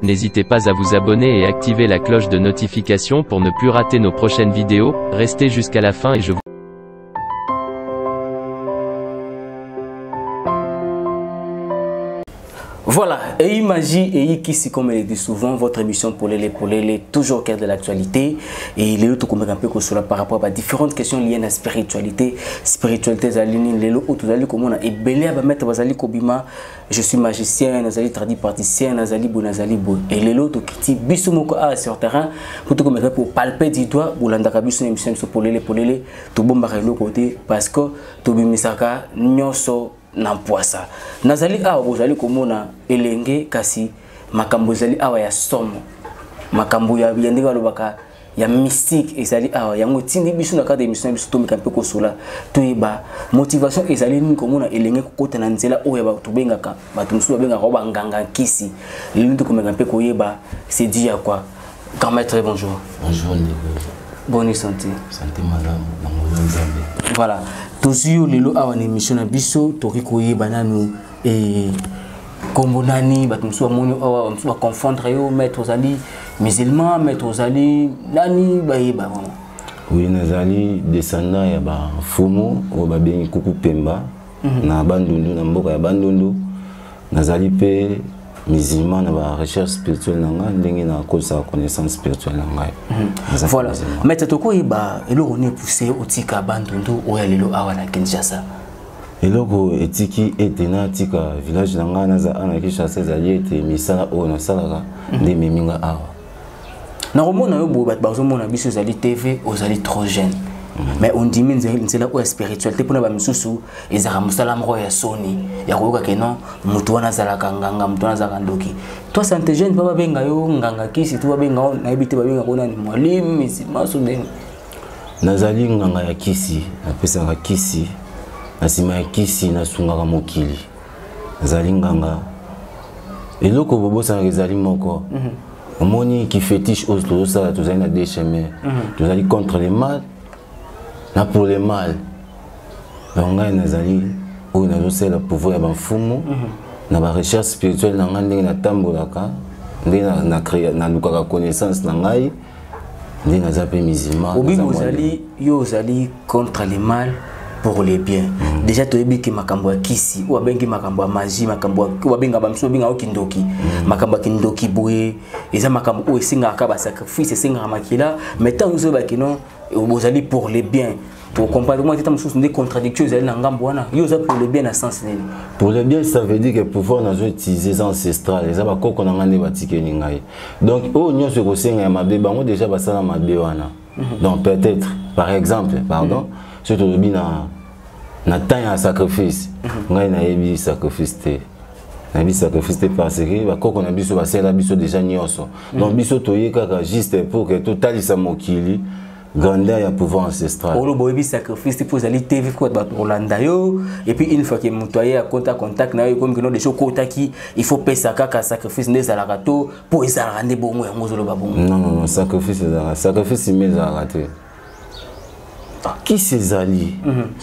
N'hésitez pas à vous abonner et activer la cloche de notification pour ne plus rater nos prochaines vidéos. Restez jusqu'à la fin et je vous... Voilà, et Magie et ici, comme elle dit souvent, votre émission pour les toujours au cœur de l'actualité. Et il est tout comme un peu par rapport à différentes questions liées à la spiritualité. Spiritualité, je suis magicien, nazali tradipraticien, nazali bo. Et les autres qui bisu moko a sur terrain, pour palper du doigt, boulanda bisu émission pour les tout bon barrelo côté parce que tout bimisaka nyoso nampoisa nazali awa bozali komona elenge kasi makambo zali awa ya somo makambo ya ndenge balobaka ya mystique ezali awa yango tindi biso na cadre émission biso to mikampe ko sola to yeba motivation ezali ni komona elenge kokota na nzela oyo ba to bengaka bato musu ba bengaka ba nganga kisi lelo to komikampe ko yeba c'est dit à quoi grand maître bonjour. Bonjour Nico. Bonne santé. Santé madame, voilà. Toujours lelo awa ni émission na biso toki koyeba nanu et kombo nani bato musu amoni awa musu confondre yo maître ozali musulman maître ozali nani bayeba vraiment. Oui nazali descendant ya ba fumu o ba bengi kuku pemba na bandundu na mboka ya bandundu nazali pe musulman na ba recherche spirituelle nanga ndenge na kosa connaissance spirituelle nanga. Voilà maître toko yeba eloko ne poussé otika bandundu o ya lelo awa na Kinshasa. Eloko etiki etena tika village nanga naza ana Kinshasa zali ete misala o na salaka nde meminga awa. Na romona yo bo bat bazomona biso zali TV ozali trop jeune. Mais on dit c'est la spiritualité pour na misusu ezaka musala mro ya soni ya koyoka ke non mutu wana zala kanganga mutu wana zala ndoki toi santé jeune baba benga yo nganga kisi tu babenga na ebite babenga kona ni mwalimu misima so den nazali nganga ya kisi napesanga kisi nasima ya kisi nasungaka mokili nazali nganga eloko bobosa ezali moko omoni qui fétiche aux ça tozali na deux chemins tozali contre le mal na pour le mal donc nazali o nazo le pouvoir ya bafumu na ba recherche spirituelle na ndenge na tambolaka ndenge na créer na lukaka connaissance na ngai ndenge na zape musulman obi ozali yo ozali contre le mal pour les biens déjà to yebi ki makambo ya kisi ou abengi makambo ya magie makambo wa benga ba mso benga okindoki makambo kindoki boye eza makambo o esinga ka ba sacrifice esinga makila mais tant nous ba kino vous allez pour les biens pour comprendre comment est une des contradictions vous allez dans ngambwana yo za pour les biens dans sens nini pour les biens ça veut dire que pouvoir nous utiliser les ancestrales les abako qu'on a ngande batike ningai donc o nyonso ko senga ya mabe bango déjà basala mabe wana donc peut-être par exemple pardon surtout le bina na temps ya sacrifice ngai na yebi sacrifice te na bi sacrifice te parce que bakoko na biso basela biso déjà nyonso donc biso toyeka juste pour que totalisa mokili grandeur ya pouvoir ancestral. Olo boyebi sacrifice pour aller TV quoi ba Rolanda yo et puis une fois que mutoye a contact na yo comme que non des choses kotaki il faut payer ça kaka sacrifice ndes ala rato pour ezala rande bongo ya ngozolo ba bongo. Non sacrifice ezala sacrifice mais ala raté. Qui s'ezali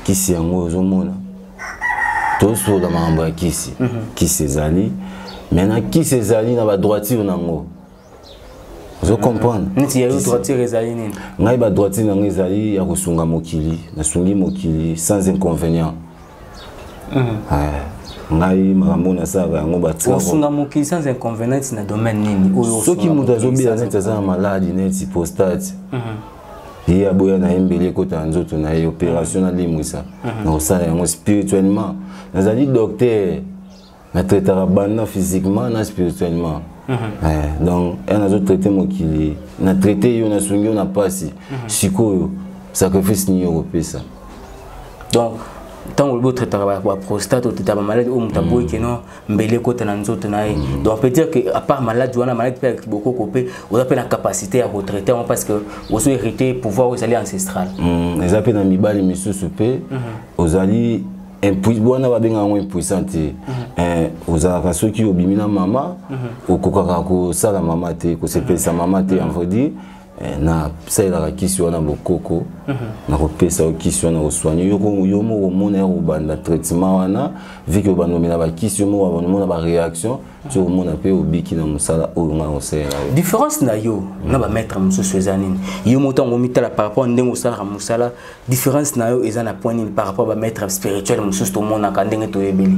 qui c'est ngozo mona. To so la mamba qui s'ezali maintenant qui s'ezali na ba droiture nango. Je comprends. Nti ya droitier ezali nini? Ngai ba droitier nango ezali ya kosunga mokili, na sungi mokili sans inconvénient. Ngai makambo na saka yango batika. Kosunga mokili sans inconvénient na domaine nini? Soki mutu azobela neti aza na maladie neti prostate. Ye aboya na embele kota nzoto na ye opération na limwisa. Na osala yango spirituellement. Nazali docteur. Na traitera bana physiquement na spirituellement. Donc on a traité mon kili na traité yo na sungi on a passé sikoyo sacrifice ni européen donc tant que traiter la prostate ou traiter la maladie ou mutaboy que non mbele kota na nzoto na ye donc on peut dire que à part maladie on a maladie qui beaucoup copé on a la capacité à retraiter parce que vous hérité pouvoir aux alliés ancestral les appels na mibali misusu pe aux alliés impuissant ba benga ngo impuissant ozalaka soki obimina mama okokaka ko sala mama te ko sepesa mama te on veut dire na salela kisi wana bokoko na kopesa kisi wana soigner yo mo mona banda traitement wana vu que banomela ba kisi yo mo mona ba réaction sur mona pe obiki na musala o nga osela différence na yo na ba maître mususu ezanini yo moto ngo mitala par rapport ndengo sala musala différence na yo ezana point nini par rapport ba maître spirituel mususu to mona ka ndenge to yebeli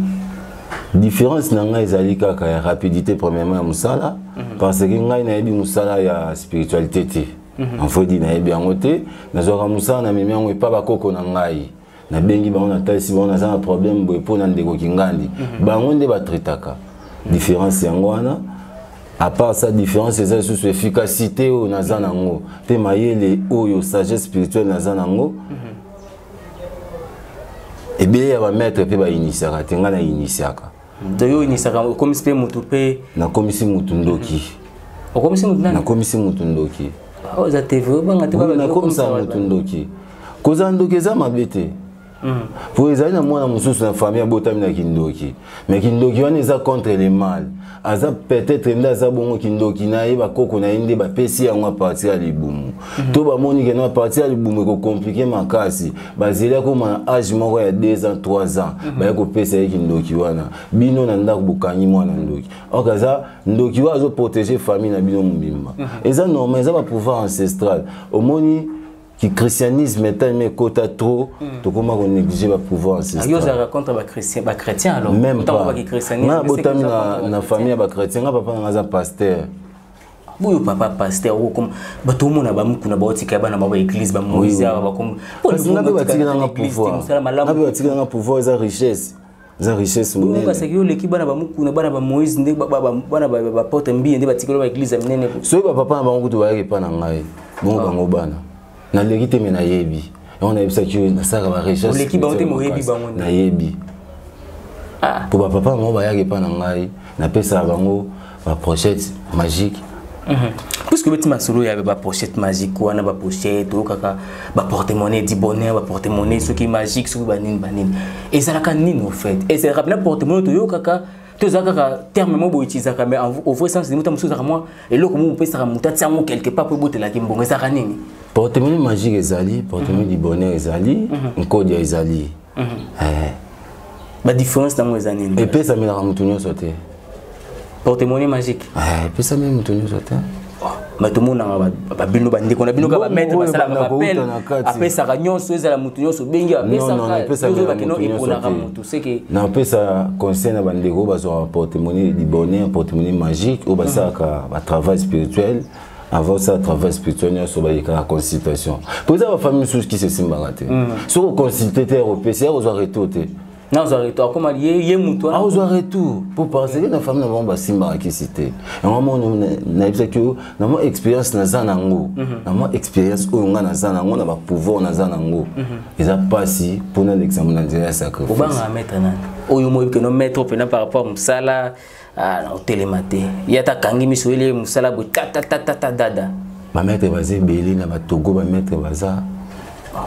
différence na nga ezali kaka ya rapidité premièrement ya musala parce que ngai na yebi musala ya spiritualité te en faut dire na yebi yango te nazoka musala na memi yango epa bakoko na ngai na bengi bango na talisi bango naza na problème boye mpo na ndeko kingandi bango nde batraitaka différence yango wana à part ça différence eza lisusu efficacité oyo naza nango mpe mayele oyo sagesse spirituelle naza nango ebele ya bamaître mpe bainitiaka te ngai na initiaka doyo inisaka okomisi pe mutu pe nakomisi mutu ndoki okomisi mutu nani nakomisi mutu ndoki oza tv banga te baba nakomisa mutu ndoki koza ndoki eza mabe te po ezali na mwana mosusu na famille abotami na kindoki mais kindoki wana eza contre le mal aza peut-être nde aza bongo kindoki na ye bakoko na ye nde bapesi yango apartir ya libumu to bamoni ke na apartir ya libumu ekokomplike makasi bazeli akoma na age moko ya 2 ans 3 ans baya kopesa ye kindoki wana bino na ndako bokangi mwana ndoki or aza ndoki wana azoprotege famille na bino mobimba eza normal eza bapouvoir ancestral omoni qui christianisme est mais kota trop to comment on négliger va pouvoir ancestral yo za contre ba chrétien alors même pas christianisme botami na famille ba chrétien nga papa nga za pasteur boyo papa pasteur ou comme bato mona ba mukuna ba otika bana ba église ba moïse ba comme nga be batika nga pouvoir nga be batika nga pouvoir za richesse munene parce que yo leki bana ba mukuna bana ba moïse nde bana ba porte mbi nde batika ba église munene so ba papa na bango to ba yeke pa na ngai bongo bango bana na légité mais na yebi on a eu ça que na saka ba richesse l'équipe ba te mo yebi bango na yebi pour ba papa mo ba yake pa na ngai na pesa bango ba pochette magique puisque beti masolo ya ba pochette magique wana ba pochette o kaka ba porte-monnaie di bonheur ba porte-monnaie ce qui magique ce ba nini et ça la kan nini au fait et c'est rappelé porte-monnaie to yo kaka to za kaka terme mo bo utiliser mais au vrai sens de muta mususu moi et loko mo pesa muta tsango quelque part pour botela ki mbongo ça kanini porte-monnaie magique ezali porte-monnaie du bonheur ezali code ezali ba différence dans les années et pesa mela mutu nyonso te porte-monnaie magique pesa mela mutu nyonso te mais tout le monde a bino bandi qu'on a bino ka mettre basala ka appel apesa ka nyonso ezala mutu nyonso bengi apesa ka ba kino ipona ka mutu c'est que na pesa conseil na bandeko bazo porte-monnaie du bonheur porte-monnaie magique ou basaka ba travail spirituel avant ça travail spirituel sur la consultation pour ça la famille sous qui se simbarate sur consulter au PCR aux arrêtés non aux arrêtés comme yé muto aux arrêtés pour parce que la famille n'a pas simba qui cité et moi na bisa que na moi expérience na zanango na moi expérience au nga na zanango na ba pouvoir na zanango ils a passé pour l'examen de sacrifice on va mettre nan oyo mo que no mettre par rapport musala na télématé yata kangi miswele musala bo ta dada ba mettre basé belé na ba togo ba mettre baza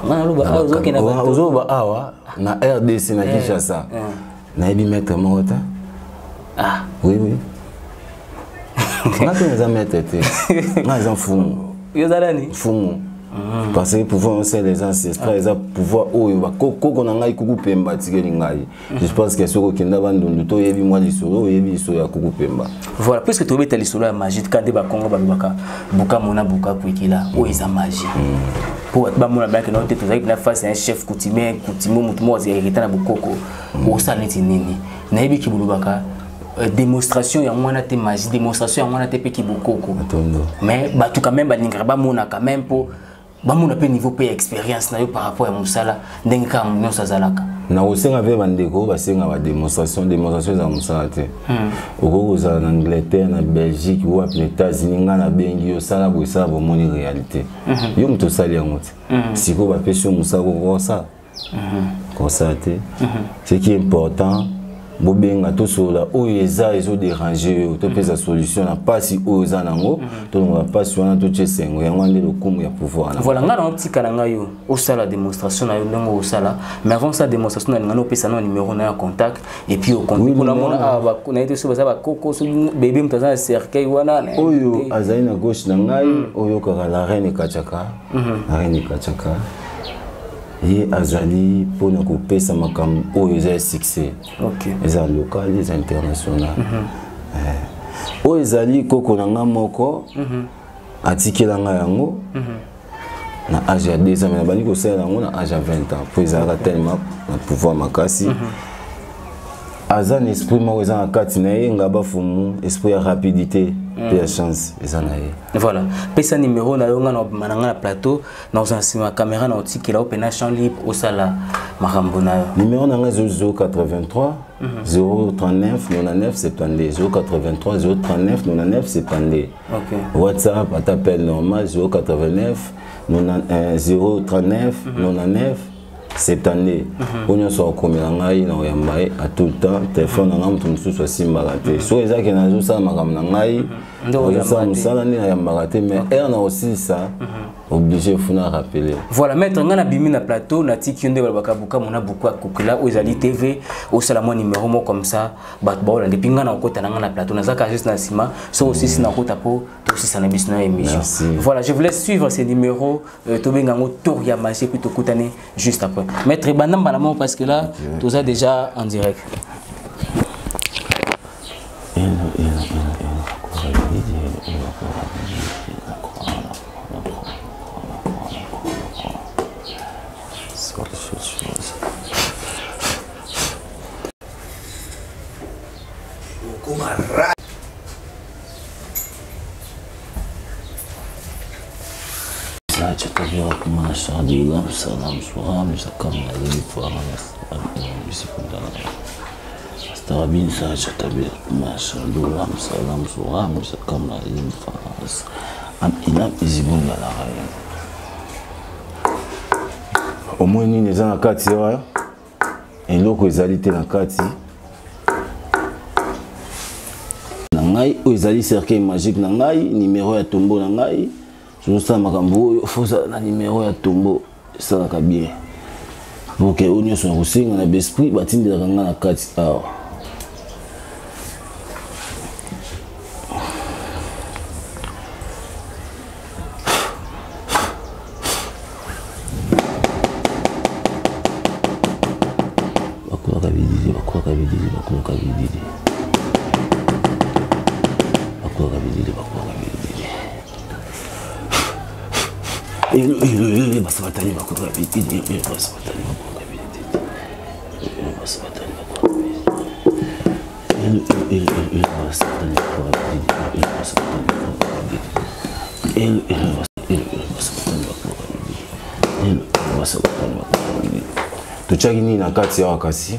na luba ozoki na ba ozoba awa na RDC na Kinshasa na ebi mettre mota oui na te za mettre te na za fumu yo zalani fumu parce que pouvoir c'est les ancêtres ils ont pouvoir oyo ba koko na ngai kuku pemba tikeli ngai je pense que soko kenda bandundu to yebi mwa lisolo yebi lisolo ya kuku pemba voilà puisque to beta lisolo ya magie quand ba Congo ba baka buka mona buka kuikila o eza magie pour ba mona ba que non te to za face un chef coutumier mutu mo za hérité na bukoko o sa neti nini na yebi ki bulubaka démonstration ya mwana te magie démonstration ya mwana te pe ki bukoko mais ba tout quand même ba ningra ba mona quand même pour bamuna pe niveau pe expérience na yo par rapport à musala ndenge ka nyonso azalaka na osenga ve bandeko basenga ba démonstration za musala te okoko za na Angleterre na Belgique ou aux États-Unis ngana bengi yo sala bo sala bo moni réalité yo muto sali yango te siko ba pesi musala ko ça te ce qui est important bobenga to sola oyo eza ezo déranger to pesa solution na pasi oyo eza nango to nga pasi wana to chesengo yango ande lokumu ya pouvoir na voilà ngana optika na ngayo osala démonstration na yo ndongo osala mais avant ça démonstration na ngana opesa na numéro na ya contact et puis au contact pour la mona ba na été so ba koko so bébé mutaza cercueil wana oyo azali na gauche na ngai oyo kaka la reine kachaka la reine kachaka et azali pour nous couper ça makam oyo eza succès OK eza local eza international oyo ezali koko na nga moko atikela nga yango na âge ya 2 ans mais na bandi kosala yango na âge ya 20 ans po ezalaka tellement na pouvoir makasi aza na esprit moko eza na kati na ye nga bafumu esprit ya rapidité pe ya chance eza na ye voilà pesa numéro na yo nga na mananga na plateau na ozansi caméra na otikela opena champ libre osala makambo na yo numéro na nga 083 039 99 72 083 039 99 72 OK WhatsApp à t'appel normal 089 039 99 72 on so komela ngai na oyambaye à tout le temps téléphone na ngamu tumususu asimba te so ezaki na zo sa makam na ngai ndo ça musala ni na yambaka te mais er na aussi ça obligé funa rappeler voilà maître ngana bimi na plateau na tiki nde balabaka buka mona buka kokila ozali TV au salamo numéro mo comme ça bat baola depuis ngana okota na ngana plateau na zaka juste na sima so aussi na kota po to aussi ça na bisna émission voilà je vous laisse suivre ces numéros to benga ngo tour ya marché puis to kutane juste après maître banamba la parce que là tout ça déjà en direct au moins nini eza na kati ya eloko ezali te na kati na ngai oyo ezali cercueil magique na ngai numéro ya tombeau na ngai sosala makambo oyo foza na numéro ya tombeau esalaka bien donc oyo nyonso na kosenga na besprit batindelaka nga na kati awa tochaki nini na kati awa kasi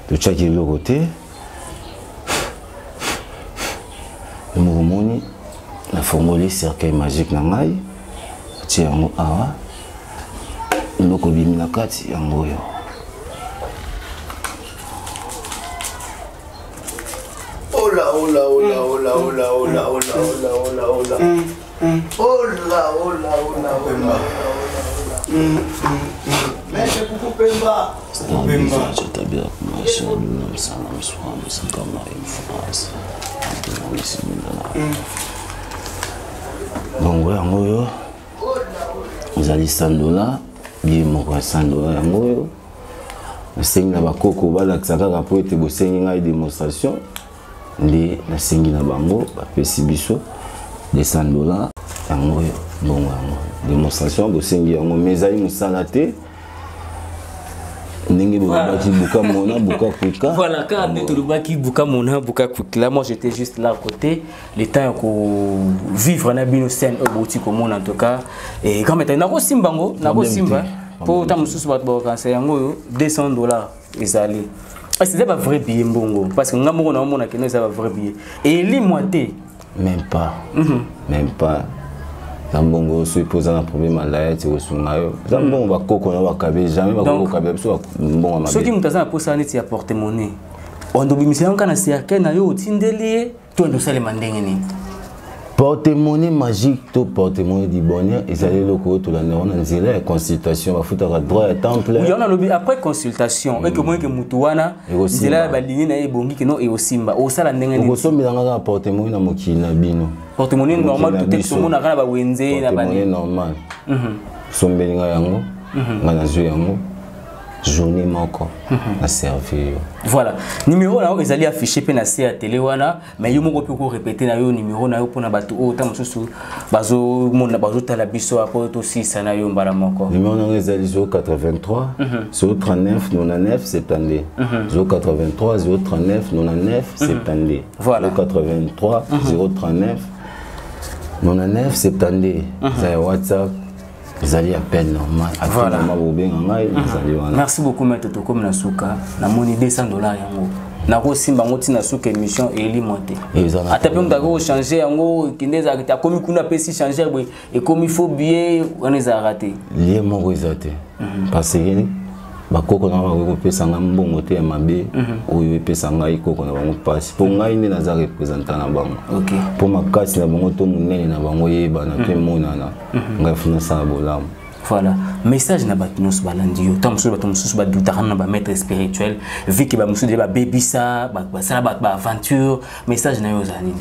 tochaki eloko te mokomoni na fongoli cercueil magique na ngai atie yango awa eloko bimi na kati yango oyo bongo yango oyo ezali $100 billet moko ya $100 yango oyo nasengi na bakoko balakisa kaka po ete bosengi ngai démonstration nde nasengi na bango bapesi biso $100 yango oyo bongo yango démonstration bosengi yango mais ezali mosala te Voilà, quand moi j'étais juste là à côté, le temps qu'on vivre na bino scène au boutique au monde en tout cas et quand maintenant nako simba pour ta mususu ba cancer yango $200 ezali. C'est pas vrai billet mbongo parce que ngamo na mona que c'est pas vrai billet et li moité même pas Zambongo se pose un problème à la tête au Sungayo. Zambongo va coco na wakabe jamais va coco kabe so bon ma. Ceux qui m'ont posé un petit porte-monnaie. on doit bien quand on s'est à na yo tindeli to ndo sale mandenge ni porte-monnaie magique to porte-monnaie du bonheur et ça les locaux tout la on a zéro consultation va foutre à droit à temple oui on a lobby après consultation et que moi que mutuwana zela ba ligne na ebongi que non et osimba o sala ndenge ni ko sombela nga porte-monnaie na mokili na bino porte-monnaie normal tout est monde na ba wenze na ba porte-monnaie normal sombelinga yango nga na zo yango journée moko na servir. Voilà, numéro là ils allaient afficher pe na à télé wana mais yo moko pe ko répéter na yo numéro na yo pona batu o ta mususu bazo mona bazo tala biso apo to 6 na yo mbala moko. Numéro na ils allaient 083 039 99 72 083 039 99 72 voilà 083 039 99 72 c'est WhatsApp. Ils allaient à peine normal. Voilà. Merci beaucoup, Maître Toko Nasuka. Na moni $200 yango. Na ko simba ngoti na suka émission eli monté. Ata pe mdako changer yango kindeza ta komi kuna pesi changer boy et comme il faut bien on les a raté. Lié mon résultat. Parce que bakoko na ba pesa nga mbongo te ya mabe oyo pesa nga ikoko na bango passe pour ngai ne naza representant na bango. OK. Pour makasi na bango to munene na bango yeba na pe monana. Ngai funa sa bolam. Voilà, message na batunos balandi yo tam so batum so ba dutana ba maître spirituel vu que ba musu de ba bebisa ba sala ba aventure message na yo zani.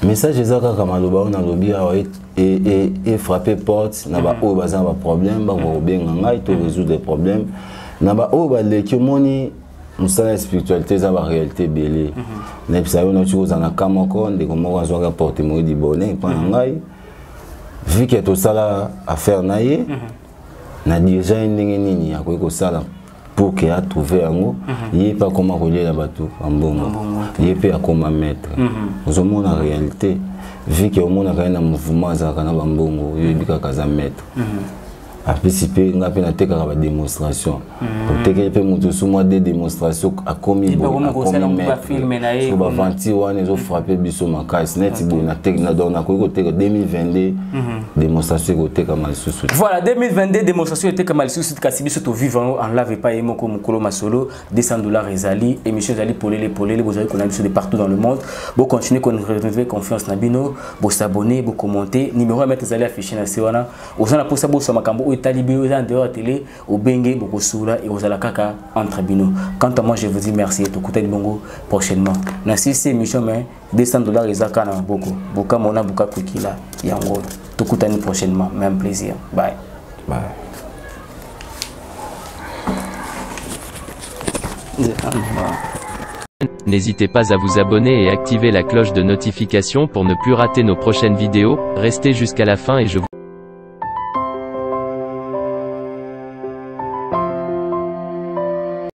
Message ezaka kama loba na lobi awa et frapper porte na ba o bazan ba problème ba ko benga ngai to résoudre des problèmes na ba o ba le kimoni musala spiritualité za ba réalité belé na pisa yo na chuza na kamoko ndeko moko azwaka porte mo di bonheur pa ngai vu que tout ça affaire naie na déjà ndenge nini akoki ko sala pour que a trouver yango yé pas comment relier la bateau en bongo yé peut akoma maître nous avons la réalité vu que au monde a un mouvement za kana bambongo yé bika kaza maître a participer ngapi na teka ba démonstration pour teka pe mutu sous moi des démonstrations a commis bon a commis maître so ba vanti wana zo frapper biso makasi net bo na teka na don na ko teka 2022 démonstration ko teka mal sous. Voilà 2022 démonstration teka mal sous kasi biso to vivant en lave pas yemo ko mukolo masolo $200 ezali émission ezali polele vous avez connaître de partout dans le monde bon continuer qu'on retrouver confiance na bino bon s'abonner bon commenter numéro à mettre ezali affiché na sewana ozana pour ça bo so makambo talibé aux en dehors télé au bengue beaucoup soula et aux alakaka entre bino. Quant à moi je vous dis merci et tout côté bongo prochainement. Na si c'est émission mais $200 ezaka na beaucoup. Boka mona boka kukila yango. Tout côté prochainement. Même plaisir. Bye. Bye. N'hésitez pas à vous abonner et activer la cloche de notification pour ne plus rater nos prochaines vidéos. Restez jusqu'à la fin et je vous